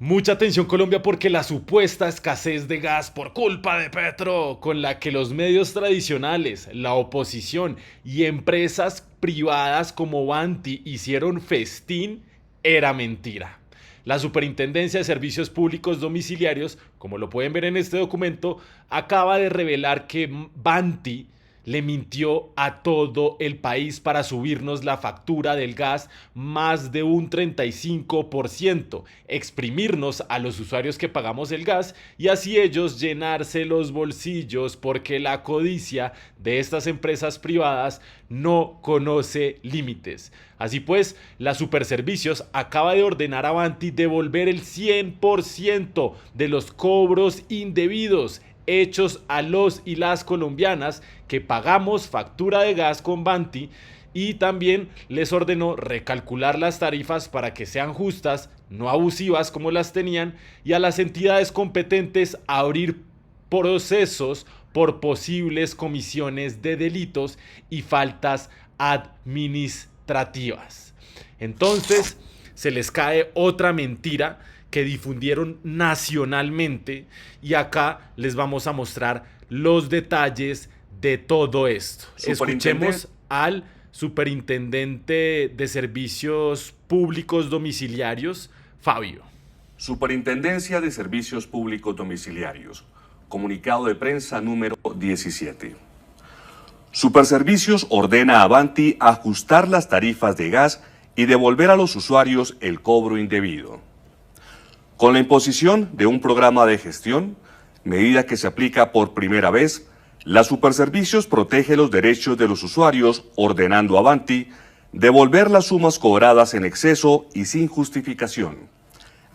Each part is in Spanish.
Mucha atención Colombia porque la supuesta escasez de gas por culpa de Petro, con la que los medios tradicionales, la oposición y empresas privadas como Vanti hicieron festín, era mentira. La Superintendencia de Servicios Públicos Domiciliarios, como lo pueden ver en este documento, acaba de revelar que Vanti le mintió a todo el país para subirnos la factura del gas más de un 35%, exprimirnos a los usuarios que pagamos el gas y así ellos llenarse los bolsillos porque la codicia de estas empresas privadas no conoce límites. Así pues, la Superservicios acaba de ordenar a Vanti devolver el 100% de los cobros indebidos hechos a los y las colombianas que pagamos factura de gas con Vanti, y también les ordenó recalcular las tarifas para que sean justas, no abusivas como las tenían, y a las entidades competentes abrir procesos por posibles comisiones de delitos y faltas administrativas. Entonces, se les cae otra mentira que difundieron nacionalmente y acá les vamos a mostrar los detalles de todo esto. Escuchemos al superintendente de Servicios Públicos Domiciliarios, Fabio. Superintendencia de Servicios Públicos Domiciliarios. Comunicado de prensa número 17. Superservicios ordena a Vanti ajustar las tarifas de gas y devolver a los usuarios el cobro indebido. Con la imposición de un programa de gestión, medida que se aplica por primera vez, la Superservicios protege los derechos de los usuarios, ordenando a Vanti devolver las sumas cobradas en exceso y sin justificación.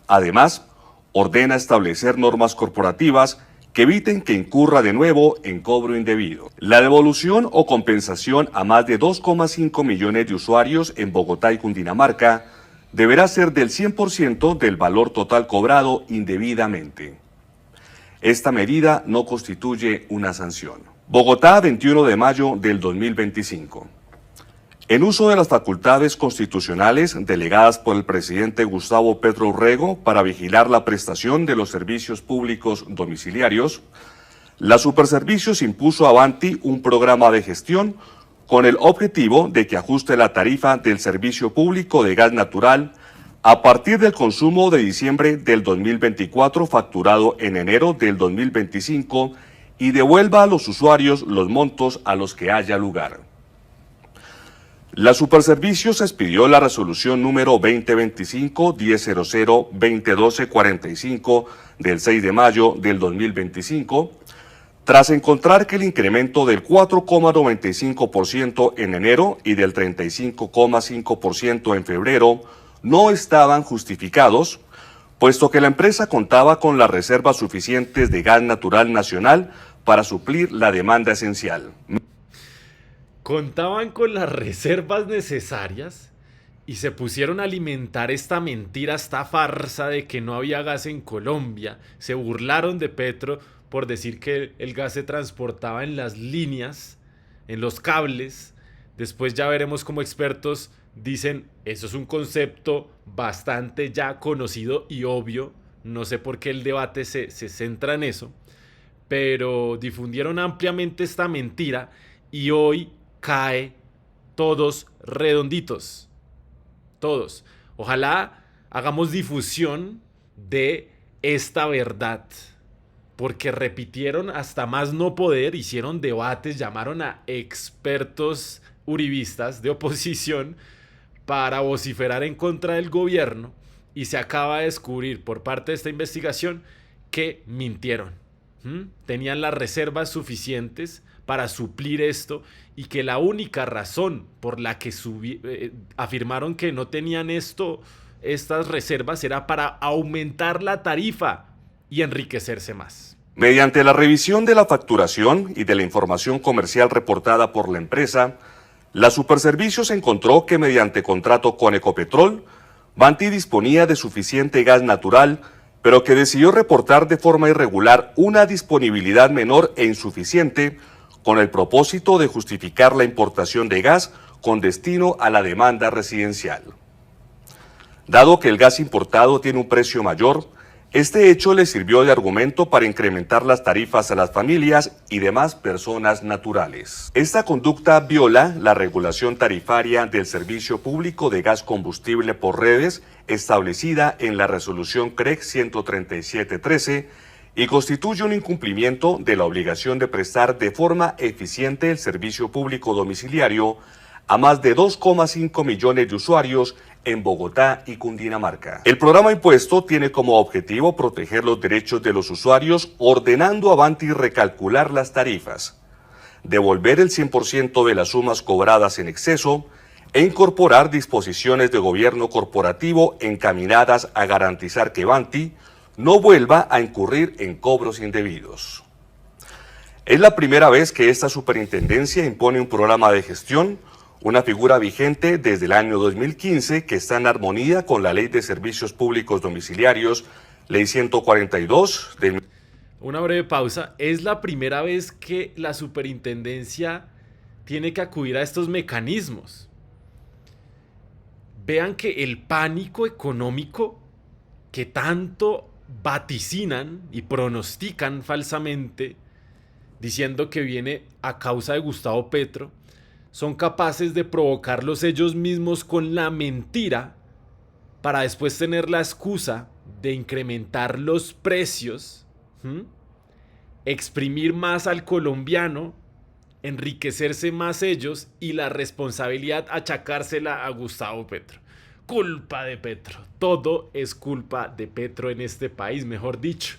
Además, ordena establecer normas corporativas que eviten que incurra de nuevo en cobro indebido. La devolución o compensación a más de 2,5 millones de usuarios en Bogotá y Cundinamarca deberá ser del 100% del valor total cobrado indebidamente. Esta medida no constituye una sanción. Bogotá, 21 de mayo del 2025. En uso de las facultades constitucionales delegadas por el presidente Gustavo Petro Urrego para vigilar la prestación de los servicios públicos domiciliarios, la Superservicios impuso a Vanti un programa de gestión con el objetivo de que ajuste la tarifa del servicio público de gas natural a partir del consumo de diciembre del 2024 facturado en enero del 2025 y devuelva a los usuarios los montos a los que haya lugar. La Superservicios expidió la resolución número 2025-1000-2012-45 del 6 de mayo del 2025, tras encontrar que el incremento del 4,95% en enero y del 35,5% en febrero no estaban justificados, puesto que la empresa contaba con las reservas suficientes de gas natural nacional para suplir la demanda esencial. Contaban con las reservas necesarias y se pusieron a alimentar esta mentira, esta farsa de que no había gas en Colombia. Se burlaron de Petro por decir que el gas se transportaba en las líneas, en los cables. Después ya veremos cómo expertos dicen, eso es un concepto bastante ya conocido y obvio. No sé por qué el debate se centra en eso, pero difundieron ampliamente esta mentira y hoy cae todos redonditos. Todos. Ojalá hagamos difusión de esta verdad, porque repitieron hasta más no poder, hicieron debates, llamaron a expertos uribistas de oposición para vociferar en contra del gobierno y se acaba de descubrir por parte de esta investigación que mintieron. Tenían las reservas suficientes para suplir esto y que la única razón por la que afirmaron que no tenían estas reservas era para aumentar la tarifa y enriquecerse más. Mediante la revisión de la facturación y de la información comercial reportada por la empresa, la Superservicios encontró que mediante contrato con Ecopetrol, Vanti disponía de suficiente gas natural, pero que decidió reportar de forma irregular una disponibilidad menor e insuficiente con el propósito de justificar la importación de gas con destino a la demanda residencial. Dado que el gas importado tiene un precio mayor, este hecho le sirvió de argumento para incrementar las tarifas a las familias y demás personas naturales. Esta conducta viola la regulación tarifaria del Servicio Público de Gas Combustible por Redes establecida en la resolución CREC 13713 y constituye un incumplimiento de la obligación de prestar de forma eficiente el servicio público domiciliario a más de 2,5 millones de usuarios en Bogotá y Cundinamarca. El programa impuesto tiene como objetivo proteger los derechos de los usuarios ordenando Avanti recalcular las tarifas, devolver el 100% de las sumas cobradas en exceso e incorporar disposiciones de gobierno corporativo encaminadas a garantizar que Avanti no vuelva a incurrir en cobros indebidos. Es la primera vez que esta superintendencia impone un programa de gestión, una figura vigente desde el año 2015 que está en armonía con la Ley de Servicios Públicos Domiciliarios, Ley 142 del... Una breve pausa. Es la primera vez que la superintendencia tiene que acudir a estos mecanismos. Vean que el pánico económico que tanto vaticinan y pronostican falsamente, diciendo que viene a causa de Gustavo Petro, son capaces de provocarlos ellos mismos con la mentira para después tener la excusa de incrementar los precios, exprimir más al colombiano, enriquecerse más ellos y la responsabilidad achacársela a Gustavo Petro. Culpa de Petro. Todo es culpa de Petro en este país, mejor dicho.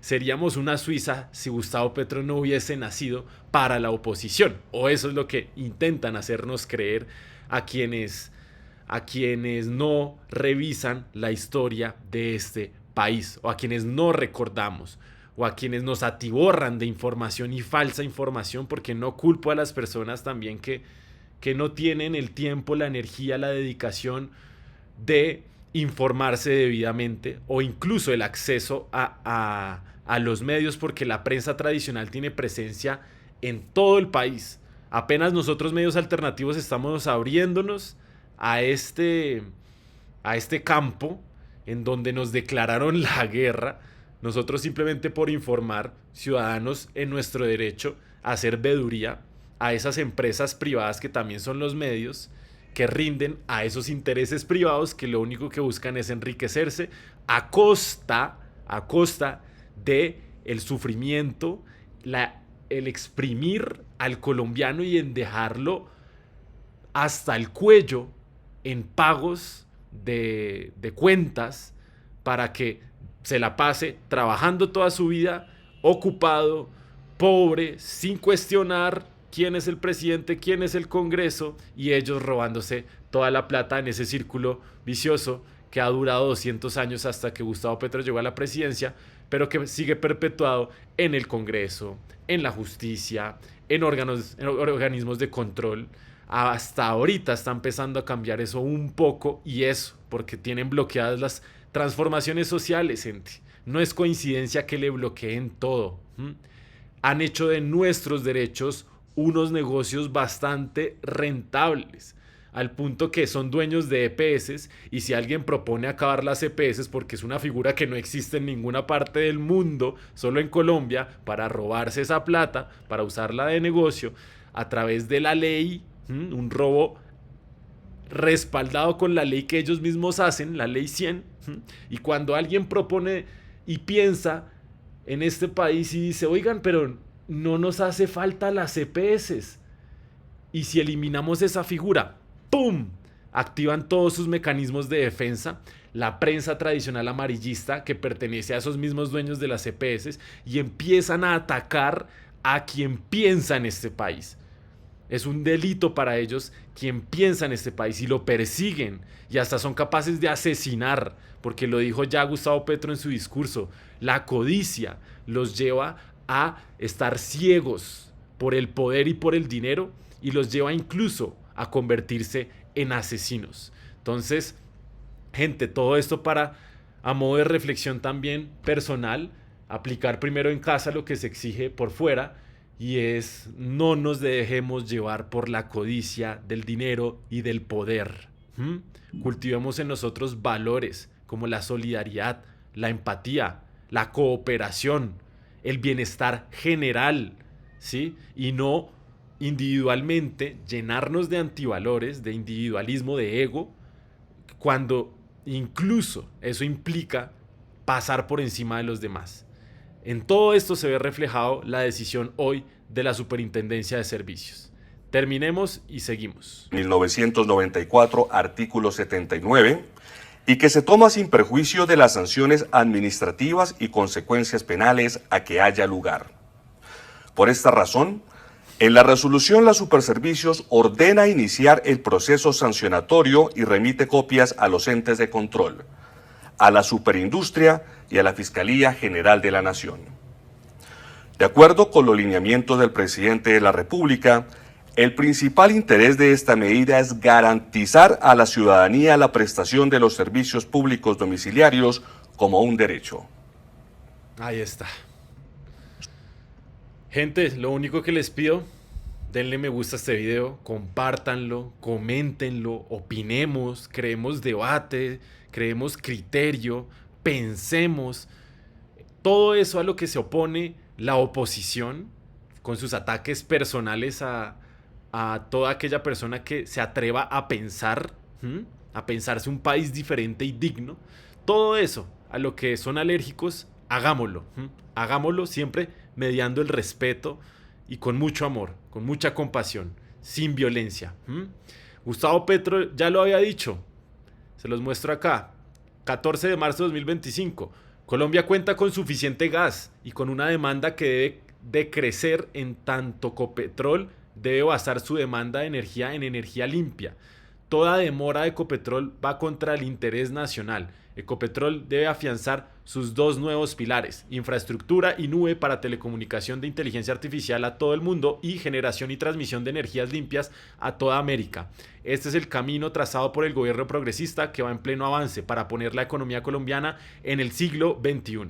Seríamos una Suiza si Gustavo Petro no hubiese nacido para la oposición. O eso es lo que intentan hacernos creer a quienes no revisan la historia de este país, o a quienes no recordamos, o a quienes nos atiborran de información y falsa información, porque no culpo a las personas también que no tienen el tiempo, la energía, la dedicación de informarse debidamente, o incluso el acceso a los medios, porque la prensa tradicional tiene presencia en todo el país. Apenas nosotros, medios alternativos, estamos abriéndonos a este campo en donde nos declararon la guerra. Nosotros, simplemente por informar, ciudadanos en nuestro derecho a hacer veeduría a esas empresas privadas que también son los medios, que rinden a esos intereses privados que lo único que buscan es enriquecerse a costa de el sufrimiento, el exprimir al colombiano y en dejarlo hasta el cuello en pagos de cuentas para que se la pase trabajando toda su vida, ocupado, pobre, sin cuestionar quién es el presidente, quién es el Congreso, y ellos robándose toda la plata en ese círculo vicioso que ha durado 200 años hasta que Gustavo Petro llegó a la presidencia, pero que sigue perpetuado en el Congreso, en la justicia, en organismos de control. Hasta ahorita está empezando a cambiar eso un poco, y eso porque tienen bloqueadas las transformaciones sociales, gente. No es coincidencia que le bloqueen todo. Han hecho de nuestros derechos unos negocios bastante rentables, al punto que son dueños de EPS, y si alguien propone acabar las EPS, porque es una figura que no existe en ninguna parte del mundo, solo en Colombia, para robarse esa plata, para usarla de negocio, a través de la ley, un robo respaldado con la ley que ellos mismos hacen, la ley 100, y cuando alguien propone y piensa en este país y dice, oigan, pero no nos hace falta las EPS, y si eliminamos esa figura, ¡pum!, activan todos sus mecanismos de defensa, la prensa tradicional amarillista que pertenece a esos mismos dueños de las EPS, y empiezan a atacar a quien piensa en este país. Es un delito para ellos quien piensa en este país, y lo persiguen, y hasta son capaces de asesinar, porque lo dijo ya Gustavo Petro en su discurso. La codicia los lleva a estar ciegos por el poder y por el dinero, y los lleva incluso a convertirse en asesinos. Entonces, gente, todo esto para, a modo de reflexión también personal, aplicar primero en casa lo que se exige por fuera, y es: no nos dejemos llevar por la codicia del dinero y del poder. Cultivemos en nosotros valores como la solidaridad, la empatía, la cooperación, el bienestar general, ¿sí? Y no individualmente llenarnos de antivalores, de individualismo, de ego, cuando incluso eso implica pasar por encima de los demás. En todo esto se ve reflejado la decisión hoy de la Superintendencia de Servicios. Terminemos y seguimos. 1994, artículo 79, y que se toma sin perjuicio de las sanciones administrativas y consecuencias penales a que haya lugar. Por esta razón, en la resolución la Superservicios ordena iniciar el proceso sancionatorio y remite copias a los entes de control, a la Superindustria y a la Fiscalía General de la Nación. De acuerdo con los lineamientos del presidente de la República, el principal interés de esta medida es garantizar a la ciudadanía la prestación de los servicios públicos domiciliarios como un derecho. Ahí está. Gente, lo único que les pido, denle me gusta a este video, compártanlo, coméntenlo, opinemos, creemos debate, creemos criterio, pensemos. Todo eso a lo que se opone la oposición, con sus ataques personales a toda aquella persona que se atreva a pensar, a pensarse un país diferente y digno. Todo eso a lo que son alérgicos, hagámoslo. Hagámoslo siempre mediando el respeto y con mucho amor, con mucha compasión, sin violencia. Gustavo Petro ya lo había dicho, se los muestro acá. 14 de marzo de 2025. Colombia cuenta con suficiente gas y con una demanda que debe decrecer en tanto Ecopetrol debe basar su demanda de energía en energía limpia. Toda demora de Ecopetrol va contra el interés nacional. Ecopetrol debe afianzar sus dos nuevos pilares: infraestructura y nube para telecomunicación de inteligencia artificial a todo el mundo y generación y transmisión de energías limpias a toda América. Este es el camino trazado por el gobierno progresista que va en pleno avance para poner la economía colombiana en el siglo XXI.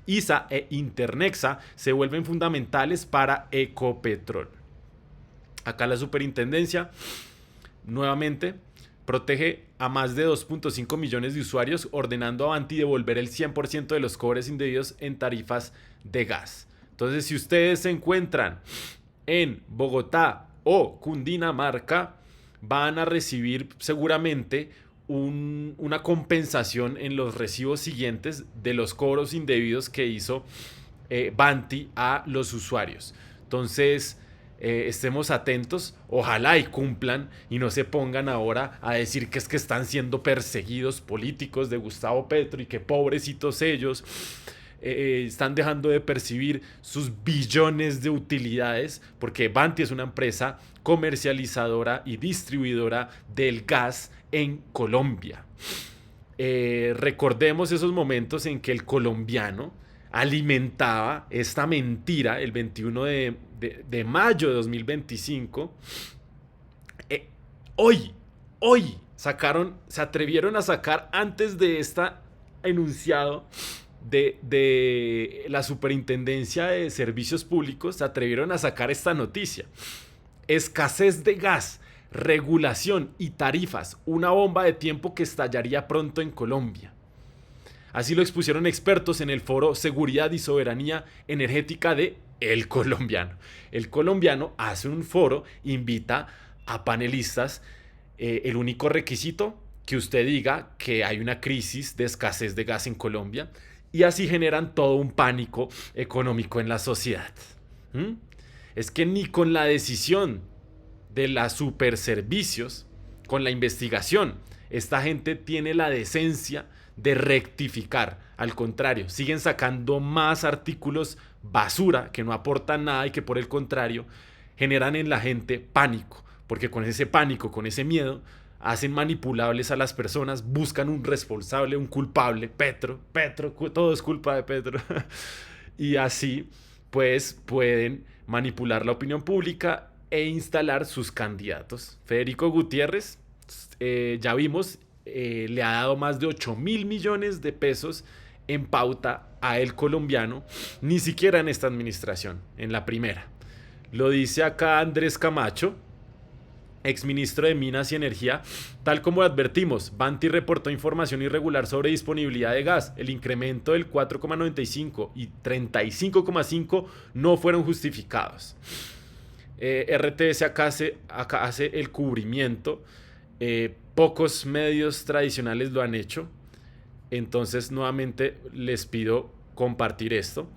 ISA e Internexa se vuelven fundamentales para Ecopetrol. Acá la superintendencia nuevamente protege a más de 2.5 millones de usuarios, ordenando a Avanti devolver el 100% de los cobres indebidos en tarifas de gas. Entonces, si ustedes se encuentran en Bogotá o Cundinamarca, van a recibir seguramente una compensación en los recibos siguientes de los cobros indebidos que hizo Avanti a los usuarios. Entonces, estemos atentos, ojalá y cumplan y no se pongan ahora a decir que es que están siendo perseguidos políticos de Gustavo Petro y que pobrecitos ellos están dejando de percibir sus billones de utilidades, porque Avanti es una empresa comercializadora y distribuidora del gas en Colombia. Recordemos esos momentos en que el colombiano alimentaba esta mentira el 21 de mayo de 2025. Hoy se atrevieron a sacar antes de este enunciado de la Superintendencia de Servicios Públicos, se atrevieron a sacar esta noticia: escasez de gas, regulación y tarifas, una bomba de tiempo que estallaría pronto en Colombia. Así lo expusieron expertos en el foro Seguridad y Soberanía Energética de El Colombiano. El Colombiano hace un foro, invita a panelistas. El único requisito, que usted diga que hay una crisis de escasez de gas en Colombia, y así generan todo un pánico económico en la sociedad. Es que ni con la decisión de la Superservicios, con la investigación, esta gente tiene la decencia de rectificar. Al contrario, siguen sacando más artículos basura que no aportan nada y que por el contrario generan en la gente pánico, porque con ese pánico, con ese miedo, hacen manipulables a las personas, buscan un responsable, un culpable: Petro, todo es culpa de Petro. Y así pues pueden manipular la opinión pública e instalar sus candidatos. Federico Gutiérrez, ya vimos, le ha dado más de 8.000 millones de pesos en pauta a El Colombiano, ni siquiera en esta administración, en la primera. Lo dice acá Andrés Camacho. exministro de Minas y Energía. Tal como advertimos, Banti reportó información irregular sobre disponibilidad de gas. El incremento del 4,95 y 35,5 no fueron justificados. RTS acá hace el cubrimiento. Pocos medios tradicionales lo han hecho. Entonces nuevamente les pido compartir esto.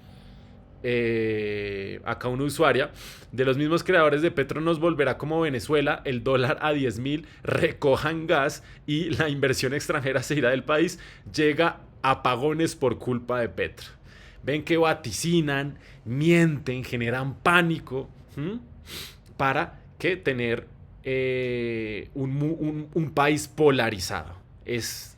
Acá una usuaria de los mismos creadores de Petro nos volverá como Venezuela, el dólar a 10.000, recojan gas y la inversión extranjera se irá del país, llega a apagones por culpa de Petro. Ven que vaticinan, mienten, generan pánico, para que tener un país polarizado. Es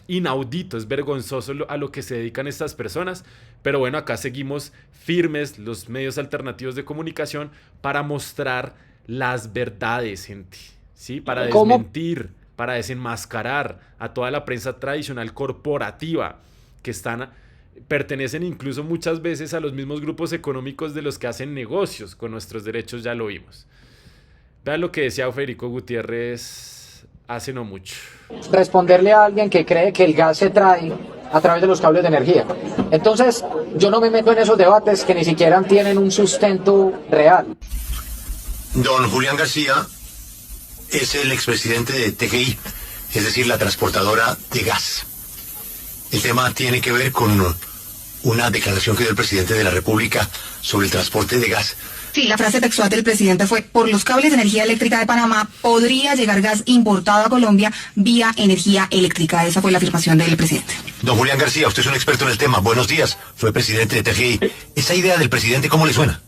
inaudito, es vergonzoso a lo que se dedican estas personas. Pero bueno, acá seguimos firmes los medios alternativos de comunicación para mostrar las verdades, gente, ¿sí? Para desmentir, para desenmascarar a toda la prensa tradicional corporativa que pertenecen incluso muchas veces a los mismos grupos económicos de los que hacen negocios con nuestros derechos, ya lo vimos. Vean lo que decía Federico Gutiérrez hace no mucho. Responderle a alguien que cree que el gas se trae a través de los cables de energía. Entonces, yo no me meto en esos debates que ni siquiera tienen un sustento real. Don Julián García es el expresidente de TGI, es decir, la transportadora de gas. El tema tiene que ver con una declaración que dio el presidente de la República sobre el transporte de gas. Sí, la frase textual del presidente fue: por los cables de energía eléctrica de Panamá podría llegar gas importado a Colombia vía energía eléctrica. Esa fue la afirmación del presidente. Don Julián García, usted es un experto en el tema. Buenos días, fue presidente de TGI. ¿Esa idea del presidente cómo le suena?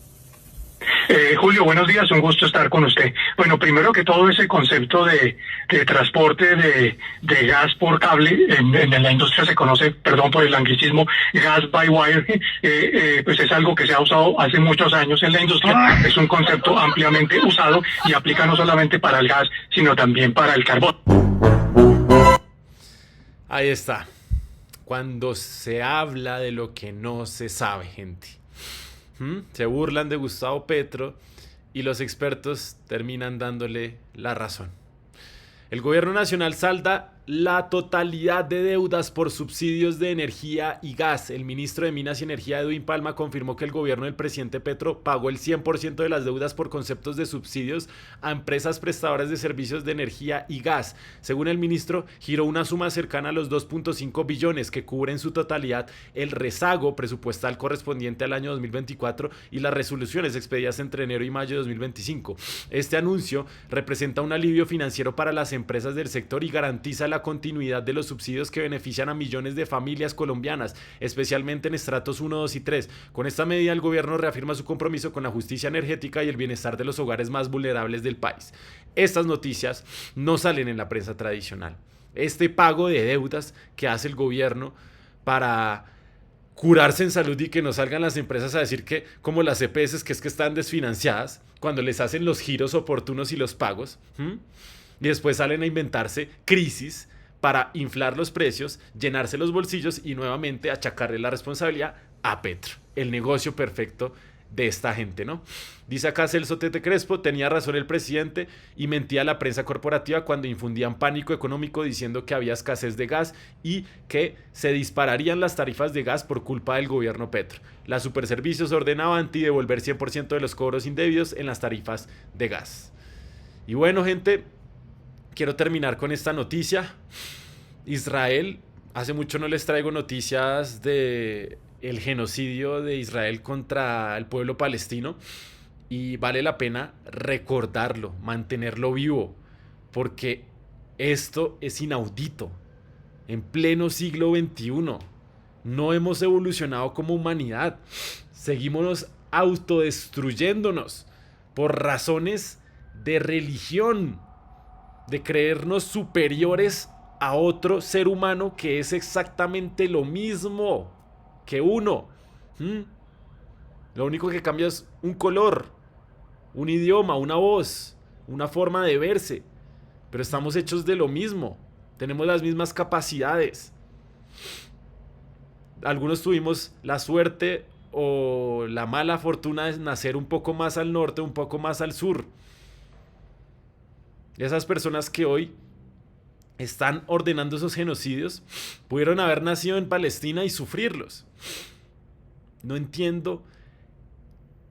Julio, buenos días, un gusto estar con usted. Bueno, primero que todo, ese concepto de transporte de gas por cable, en la industria se conoce, perdón por el anglicismo, gas by wire, pues es algo que se ha usado hace muchos años en la industria. Es un concepto ampliamente usado y aplica no solamente para el gas, sino también para el carbón. Ahí está. Cuando se habla de lo que no se sabe, gente. Se burlan de Gustavo Petro y los expertos terminan dándole la razón. El gobierno nacional salda la totalidad de deudas por subsidios de energía y gas. El ministro de Minas y Energía, Edwin Palma, confirmó que el gobierno del presidente Petro pagó el 100% de las deudas por conceptos de subsidios a empresas prestadoras de servicios de energía y gas. Según el ministro, giró una suma cercana a los 2.5 billones que cubre en su totalidad el rezago presupuestal correspondiente al año 2024 y las resoluciones expedidas entre enero y mayo de 2025. Este anuncio representa un alivio financiero para las empresas del sector y garantiza la continuidad de los subsidios que benefician a millones de familias colombianas, especialmente en estratos 1, 2 y 3. Con esta medida, el gobierno reafirma su compromiso con la justicia energética y el bienestar de los hogares más vulnerables del país. Estas noticias no salen en la prensa tradicional. Este pago de deudas que hace el gobierno para curarse en salud y que no salgan las empresas a decir que, como las EPS, que es que están desfinanciadas, cuando les hacen los giros oportunos y los pagos, y después salen a inventarse crisis para inflar los precios, llenarse los bolsillos y nuevamente achacarle la responsabilidad a Petro. El negocio perfecto de esta gente, ¿no? Dice acá Celso Tete Crespo: tenía razón el presidente y mentía la prensa corporativa cuando infundían pánico económico diciendo que había escasez de gas y que se dispararían las tarifas de gas por culpa del gobierno Petro. La Superservicios ordenaba devolver 100% de los cobros indebidos en las tarifas de gas. Y bueno, gente, quiero terminar con esta noticia. Israel, hace mucho no les traigo noticias de el genocidio de Israel contra el pueblo palestino y vale la pena recordarlo, mantenerlo vivo, porque esto es inaudito. En pleno siglo XXI no hemos evolucionado como humanidad, seguimos autodestruyéndonos por razones de religión, de creernos superiores a otro ser humano que es exactamente lo mismo que uno. Lo único que cambia es un color, un idioma, una voz, una forma de verse, pero estamos hechos de lo mismo, tenemos las mismas capacidades. Algunos tuvimos la suerte o la mala fortuna de nacer un poco más al norte, un poco más al sur, Esas personas que hoy están ordenando esos genocidios pudieron haber nacido en Palestina y sufrirlos. No entiendo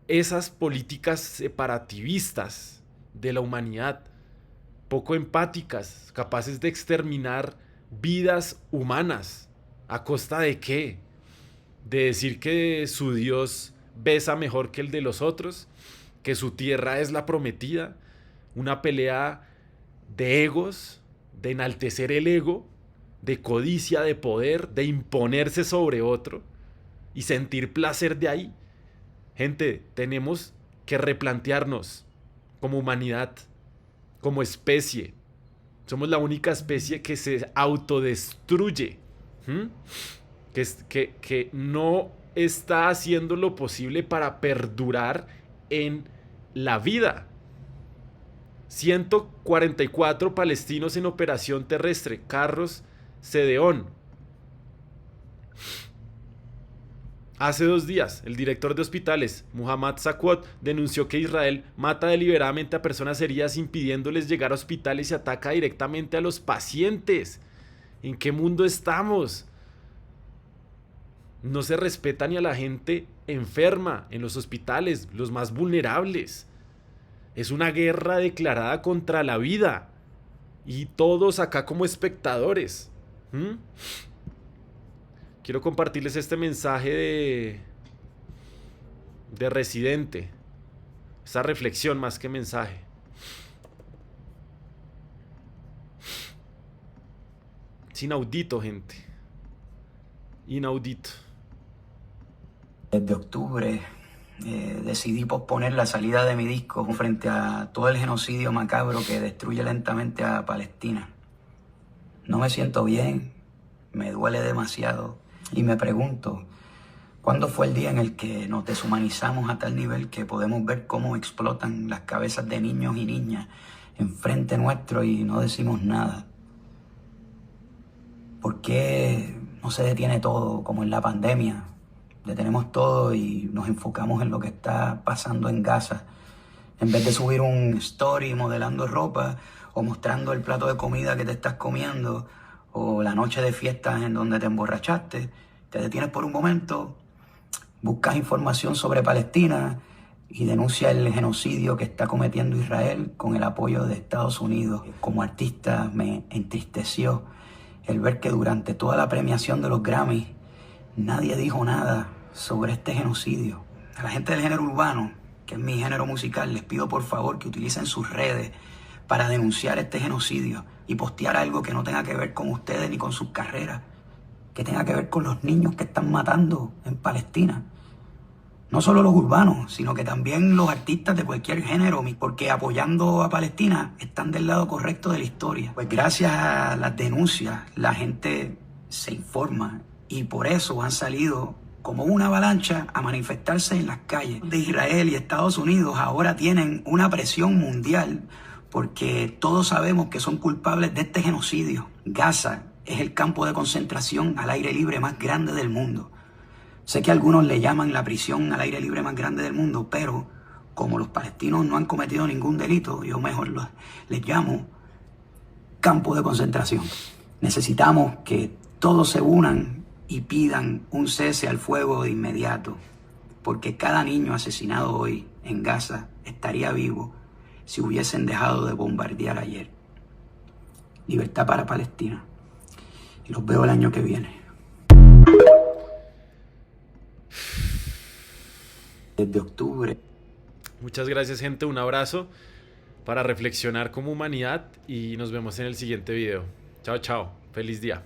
esas políticas separativistas de la humanidad, poco empáticas, capaces de exterminar vidas humanas. ¿A costa de qué? ¿De decir que su Dios besa mejor que el de los otros? ¿Que su tierra es la prometida? Una pelea de egos, de enaltecer el ego, de codicia, de poder, de imponerse sobre otro y sentir placer de ahí. Gente, tenemos que replantearnos como humanidad, como especie. Somos la única especie que se autodestruye, que no está haciendo lo posible para perdurar en la vida. 144 palestinos en operación terrestre, Carros Cedeón. Hace 2 días, el director de hospitales, Muhammad Sakwat, denunció que Israel mata deliberadamente a personas heridas impidiéndoles llegar a hospitales y ataca directamente a los pacientes. ¿En qué mundo estamos? No se respeta ni a la gente enferma en los hospitales, los más vulnerables. Es una guerra declarada contra la vida. Y todos acá como espectadores. Quiero compartirles este mensaje de Residente. Esta reflexión más que mensaje. Es inaudito, gente. Inaudito. Desde octubre decidí posponer la salida de mi disco frente a todo el genocidio macabro que destruye lentamente a Palestina. No me siento bien, me duele demasiado y me pregunto, ¿cuándo fue el día en el que nos deshumanizamos a tal nivel que podemos ver cómo explotan las cabezas de niños y niñas enfrente nuestro y no decimos nada? ¿Por qué no se detiene todo como en la pandemia? Detenemos todo y nos enfocamos en lo que está pasando en Gaza. En vez de subir un story modelando ropa o mostrando el plato de comida que te estás comiendo o la noche de fiestas en donde te emborrachaste, te detienes por un momento, buscas información sobre Palestina y denuncias el genocidio que está cometiendo Israel con el apoyo de Estados Unidos. Como artista me entristeció el ver que durante toda la premiación de los Grammys nadie dijo nada sobre este genocidio. A la gente del género urbano, que es mi género musical, les pido por favor que utilicen sus redes para denunciar este genocidio y postear algo que no tenga que ver con ustedes ni con sus carreras, que tenga que ver con los niños que están matando en Palestina. No solo los urbanos, sino que también los artistas de cualquier género, porque apoyando a Palestina están del lado correcto de la historia. Pues gracias a las denuncias la gente se informa y por eso han salido como una avalancha a manifestarse en las calles. De Israel y Estados Unidos ahora tienen una presión mundial porque todos sabemos que son culpables de este genocidio. Gaza es el campo de concentración al aire libre más grande del mundo. Sé que algunos le llaman la prisión al aire libre más grande del mundo, pero como los palestinos no han cometido ningún delito, yo mejor les llamo campo de concentración. Necesitamos que todos se unan y pidan un cese al fuego de inmediato, porque cada niño asesinado hoy en Gaza estaría vivo si hubiesen dejado de bombardear ayer. Libertad para Palestina. Y los veo el año que viene. Desde octubre. Muchas gracias, gente. Un abrazo para reflexionar como humanidad y nos vemos en el siguiente video. Chao, chao. Feliz día.